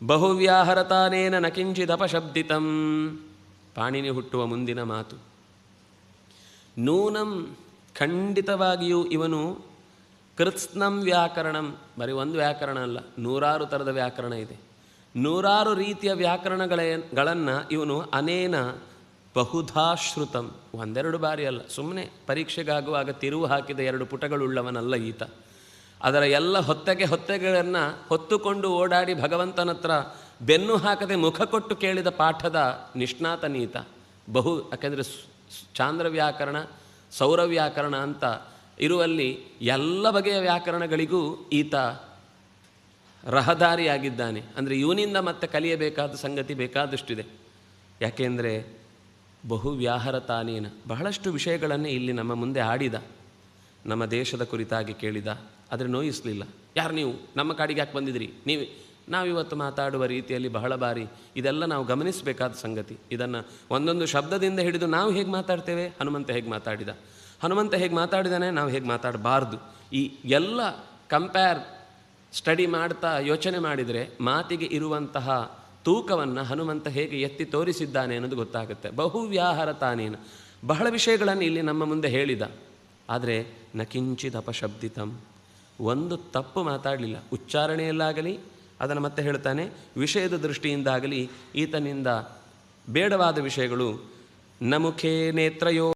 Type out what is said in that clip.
ಬಹುವ್ಯಾಹರತಾನೇನ ನ ಕಿಂಚಿದಪಶಬ್ದಿತಂ. ಪಾಣಿನಿ ಹುಟ್ಟುವ ಮುಂದಿನ ಮಾತು. ನೂನಂ, ಖಂಡಿತವಾಗಿಯೂ ಇವನು ಕೃತ್ಸ್ನಂ ವ್ಯಾಕರಣಂ, ಬರೀ ಒಂದು ವ್ಯಾಕರಣ ಅಲ್ಲ, 100 ಥರದ ವ್ಯಾಕರಣ ಇದೆ. 100 ರೀತಿಯ ವ್ಯಾಕರಣಗಳನ್ನು ಇವನು ಅನೇನ ಬಹುಧಾ ಶ್ರುತಂ, ಒಂದೆರಡು ಬಾರಿ ಅಲ್ಲ, ಸುಮ್ಮನೆ ಪರೀಕ್ಷೆಗಾಗುವಾಗ ತಿರುವು ಹಾಕಿದ 2 ಪುಟಗಳುಳ್ಳವನಲ್ಲ ಈತ. ಅದರ ಎಲ್ಲ ಹೊತ್ತೆಗಳನ್ನು ಹೊತ್ತುಕೊಂಡು ಓಡಾಡಿ ಭಗವಂತನತ್ರ ಬೆನ್ನು ಹಾಕದೆ ಮುಖ ಕೊಟ್ಟು ಕೇಳಿದ ಪಾಠದ ನಿಷ್ಣಾತನೀತ. ಯಾಕೆಂದರೆ ಚಾಂದ್ರ ವ್ಯಾಕರಣ, ಸೌರ ವ್ಯಾಕರಣ ಅಂತ ಇರುವಲ್ಲಿ ಎಲ್ಲ ಬಗೆಯ ವ್ಯಾಕರಣಗಳಿಗೂ ಈತ ರಹದಾರಿಯಾಗಿದ್ದಾನೆ. ಅಂದರೆ ಇವನಿಂದ ಮತ್ತೆ ಕಲಿಯಬೇಕಾದ ಸಂಗತಿ ಬೇಕಾದಷ್ಟಿದೆ. ಯಾಕೆಂದರೆ ಬಹುವ್ಯಾಹರತಾನೇನ, ಬಹಳಷ್ಟು ವಿಷಯಗಳನ್ನೇ ಇಲ್ಲಿ ನಮ್ಮ ಮುಂದೆ ಆಡಿದ, ನಮ್ಮ ದೇಶದ ಕುರಿತಾಗಿ ಕೇಳಿದ. ಆದರೆ ನೋಯಿಸಲಿಲ್ಲ. ಯಾರು ನೀವು, ನಮ್ಮ ಕಾಡಿಗೆ ಯಾಕೆ ಬಂದಿದ್ರಿ, ನಾವಿವತ್ತು ಮಾತಾಡುವ ರೀತಿಯಲ್ಲಿ ಬಹಳ ಬಾರಿ ಇದೆಲ್ಲ ನಾವು ಗಮನಿಸಬೇಕಾದ ಸಂಗತಿ. ಇದನ್ನು ಒಂದೊಂದು ಶಬ್ದದಿಂದ ಹಿಡಿದು ನಾವು ಹೇಗೆ ಮಾತಾಡ್ತೇವೆ, ಹನುಮಂತ ಹೇಗೆ ಮಾತಾಡಿದ, ಹನುಮಂತ ಹೇಗೆ ಮಾತಾಡಿದಾನೆ, ನಾವು ಹೇಗೆ ಮಾತಾಡಬಾರ್ದು, ಈ ಎಲ್ಲ ಸ್ಟಡಿ ಮಾಡ್ತಾ ಯೋಚನೆ ಮಾಡಿದರೆ ಮಾತಿಗೆ ಇರುವಂತಹ ತೂಕವನ್ನು ಹನುಮಂತ ಹೇಗೆ ಎತ್ತಿ ತೋರಿಸಿದ್ದಾನೆ ಅನ್ನೋದು ಗೊತ್ತಾಗುತ್ತೆ. ಬಹುವ್ಯಾಹರತಾನೇನ, ಬಹಳ ವಿಷಯಗಳನ್ನು ಇಲ್ಲಿ ನಮ್ಮ ಮುಂದೆ ಹೇಳಿದ. ಆದರೆ ನ ಕಿಂಚಿದ್ ಅಪಶಬ್ದಿತಂ, ಒಂದು ತಪ್ಪು ಮಾತಾಡಲಿಲ್ಲ. ಉಚ್ಚಾರಣೆಯಲ್ಲಾಗಲಿ, ಅದನ್ನು ಮತ್ತೆ ಹೇಳ್ತಾನೆ, ವಿಷಯದ ದೃಷ್ಟಿಯಿಂದಾಗಲಿ ಈತನಿಂದ ಬೇಡವಾದ ವಿಷಯಗಳು ನ ಮುಖೇ ನೇತ್ರಯೋ